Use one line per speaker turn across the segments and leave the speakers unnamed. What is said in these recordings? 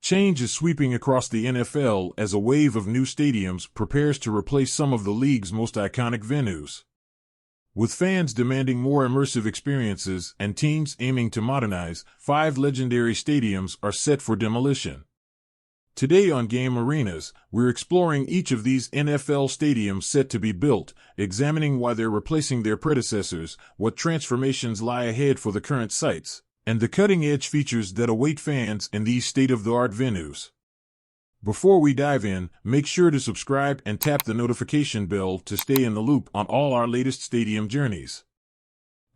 Change is sweeping across the NFL as a wave of new stadiums prepares to replace some of the league's most iconic venues. With fans demanding more immersive experiences and teams aiming to modernize, 5 legendary stadiums are set for demolition. Today on Game Arenas, we're exploring each of these NFL stadiums set to be built, examining why they're replacing their predecessors, what transformations lie ahead for the current sites, and the cutting-edge features that await fans in these state-of-the-art venues. Before we dive in, make sure to subscribe and tap the notification bell to stay in the loop on all our latest stadium journeys.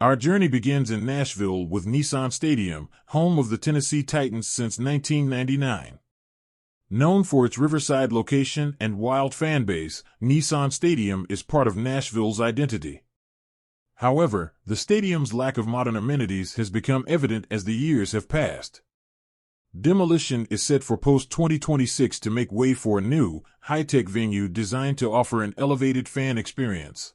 Our journey begins in Nashville with Nissan Stadium, home of the Tennessee Titans since 1999. Known for its riverside location and wild fan base, Nissan Stadium is part of Nashville's identity. However, the stadium's lack of modern amenities has become evident as the years have passed. Demolition is set for post-2026 to make way for a new, high-tech venue designed to offer an elevated fan experience.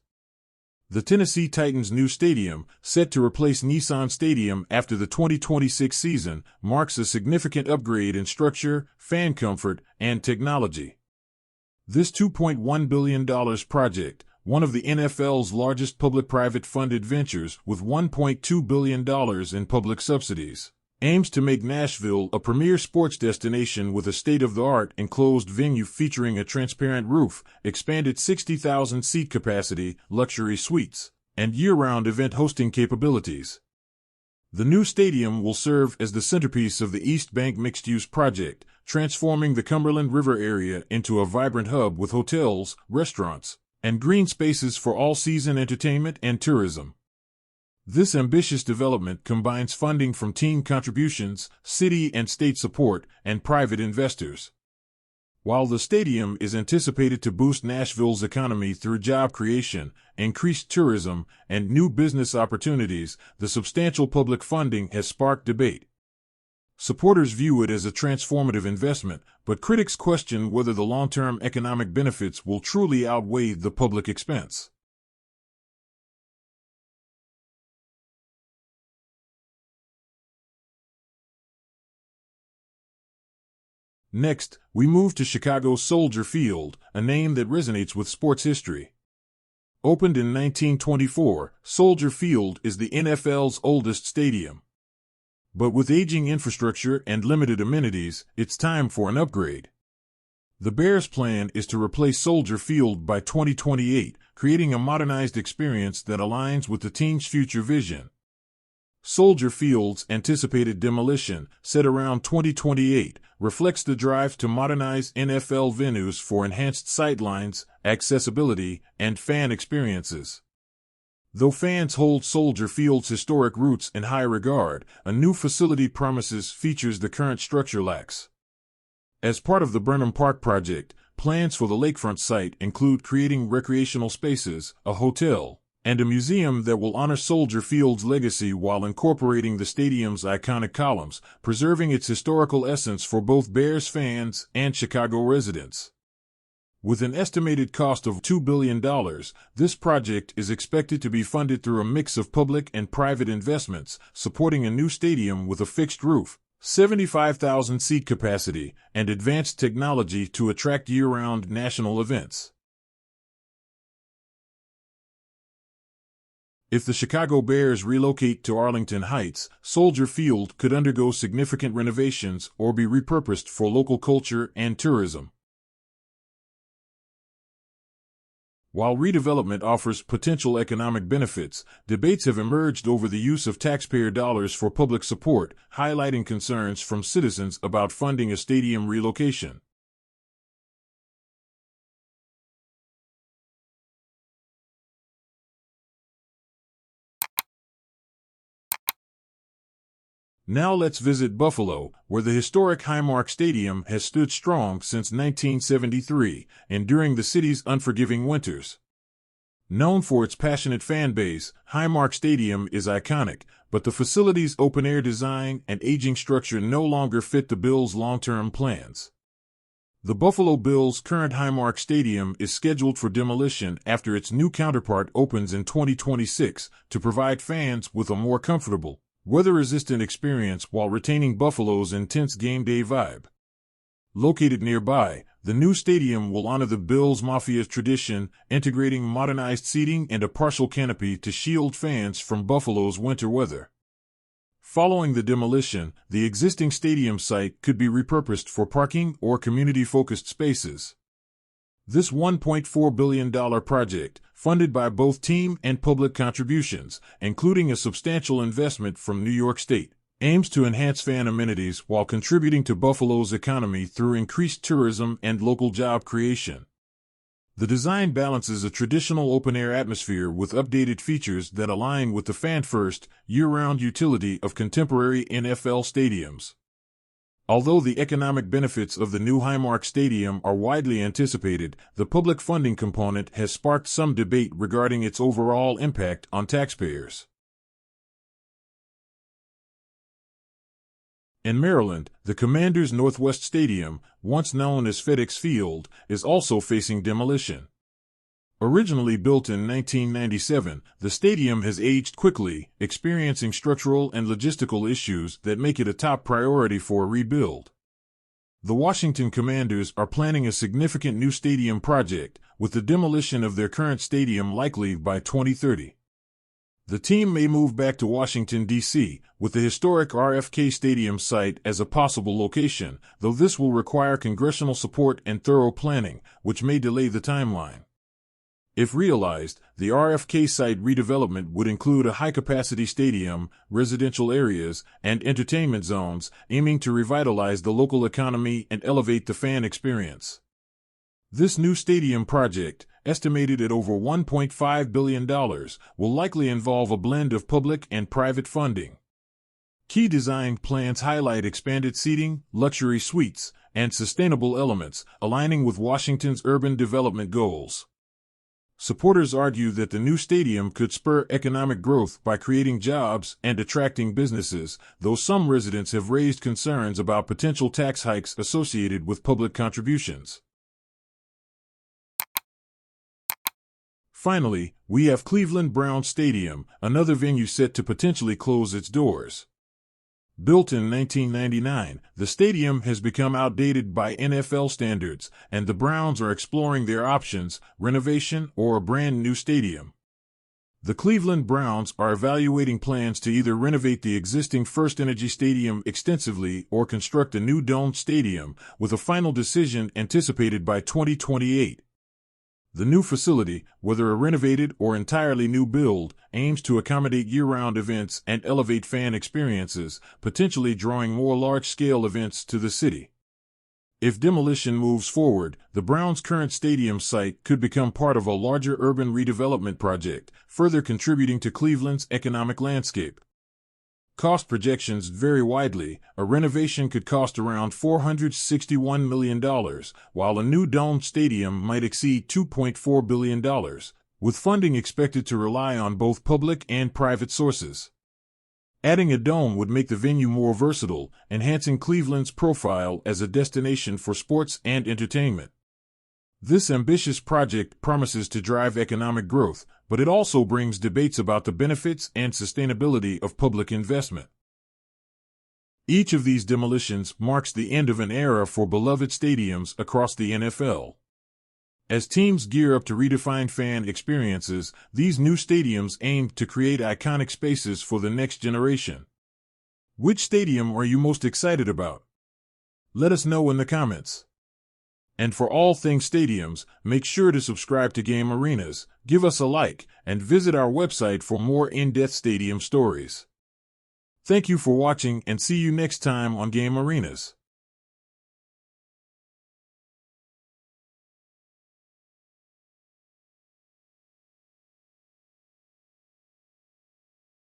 The Tennessee Titans' new stadium, set to replace Nissan Stadium after the 2026 season, marks a significant upgrade in structure, fan comfort, and technology. This $2.1 billion project, one of the NFL's largest public-private funded ventures with $1.2 billion in public subsidies, aims to make Nashville a premier sports destination with a state-of-the-art enclosed venue featuring a transparent roof, expanded 60,000-seat capacity, luxury suites, and year-round event hosting capabilities. The new stadium will serve as the centerpiece of the East Bank mixed-use project, transforming the Cumberland River area into a vibrant hub with hotels, restaurants, and green spaces for all-season entertainment and tourism. This ambitious development combines funding from team contributions, city and state support, and private investors. While the stadium is anticipated to boost Nashville's economy through job creation, increased tourism, and new business opportunities, the substantial public funding has sparked debate. Supporters view it as a transformative investment, but critics question whether the long-term economic benefits will truly outweigh the public expense. Next, we move to Chicago's Soldier Field, a name that resonates with sports history. Opened in 1924, Soldier Field is the NFL's oldest stadium. But with aging infrastructure and limited amenities, it's time for an upgrade. The Bears' plan is to replace Soldier Field by 2028, creating a modernized experience that aligns with the team's future vision. Soldier Field's anticipated demolition, set around 2028, reflects the drive to modernize NFL venues for enhanced sightlines, accessibility, and fan experiences. Though fans hold Soldier Field's historic roots in high regard, a new facility promises features the current structure lacks. As part of the Burnham Park project, plans for the lakefront site include creating recreational spaces, a hotel, and a museum that will honor Soldier Field's legacy while incorporating the stadium's iconic columns, preserving its historical essence for both Bears fans and Chicago residents. With an estimated cost of $2 billion, this project is expected to be funded through a mix of public and private investments, supporting a new stadium with a fixed roof, 75,000-seat capacity, and advanced technology to attract year-round national events. If the Chicago Bears relocate to Arlington Heights, Soldier Field could undergo significant renovations or be repurposed for local culture and tourism. While redevelopment offers potential economic benefits, debates have emerged over the use of taxpayer dollars for public support, highlighting concerns from citizens about funding a stadium relocation. Now let's visit Buffalo, where the historic Highmark Stadium has stood strong since 1973, enduring the city's unforgiving winters. Known for its passionate fan base, Highmark Stadium is iconic, but the facility's open-air design and aging structure no longer fit the Bills' long-term plans. The Buffalo Bills' current Highmark Stadium is scheduled for demolition after its new counterpart opens in 2026 to provide fans with a more comfortable, weather-resistant experience while retaining Buffalo's intense game day vibe. Located nearby, the new stadium will honor the Bills Mafia's tradition, integrating modernized seating and a partial canopy to shield fans from Buffalo's winter weather. Following the demolition, the existing stadium site could be repurposed for parking or community-focused spaces. This $1.4 billion project, funded by both team and public contributions, including a substantial investment from New York State, aims to enhance fan amenities while contributing to Buffalo's economy through increased tourism and local job creation. The design balances a traditional open-air atmosphere with updated features that align with the fan-first, year-round utility of contemporary NFL stadiums. Although the economic benefits of the new Highmark Stadium are widely anticipated, the public funding component has sparked some debate regarding its overall impact on taxpayers. In Maryland, the Commanders' Northwest Stadium, once known as FedEx Field, is also facing demolition. Originally built in 1997, the stadium has aged quickly, experiencing structural and logistical issues that make it a top priority for a rebuild. The Washington Commanders are planning a significant new stadium project, with the demolition of their current stadium likely by 2030. The team may move back to Washington, D.C., with the historic RFK Stadium site as a possible location, though this will require congressional support and thorough planning, which may delay the timeline. If realized, the RFK site redevelopment would include a high-capacity stadium, residential areas, and entertainment zones, aiming to revitalize the local economy and elevate the fan experience. This new stadium project, estimated at over $1.5 billion, will likely involve a blend of public and private funding. Key design plans highlight expanded seating, luxury suites, and sustainable elements, aligning with Washington's urban development goals. Supporters argue that the new stadium could spur economic growth by creating jobs and attracting businesses, though some residents have raised concerns about potential tax hikes associated with public contributions. Finally, we have Cleveland Browns Stadium, another venue set to potentially close its doors. Built in 1999, the stadium has become outdated by NFL standards, and the Browns are exploring their options, renovation or a brand new stadium. The Cleveland Browns are evaluating plans to either renovate the existing FirstEnergy Stadium extensively or construct a new domed stadium, with a final decision anticipated by 2028. The new facility, whether a renovated or entirely new build, aims to accommodate year-round events and elevate fan experiences, potentially drawing more large-scale events to the city. If demolition moves forward, the Browns' current stadium site could become part of a larger urban redevelopment project, further contributing to Cleveland's economic landscape. Cost projections vary widely. A renovation could cost around $461 million, while a new domed stadium might exceed $2.4 billion, with funding expected to rely on both public and private sources. Adding a dome would make the venue more versatile, enhancing Cleveland's profile as a destination for sports and entertainment. This ambitious project promises to drive economic growth, but it also brings debates about the benefits and sustainability of public investment. Each of these demolitions marks the end of an era for beloved stadiums across the NFL. As teams gear up to redefine fan experiences, these new stadiums aim to create iconic spaces for the next generation. Which stadium are you most excited about? Let us know in the comments. And for all things stadiums, make sure to subscribe to Game Arenas, give us a like, and visit our website for more in-depth stadium stories. Thank you for watching and see you next time on Game Arenas.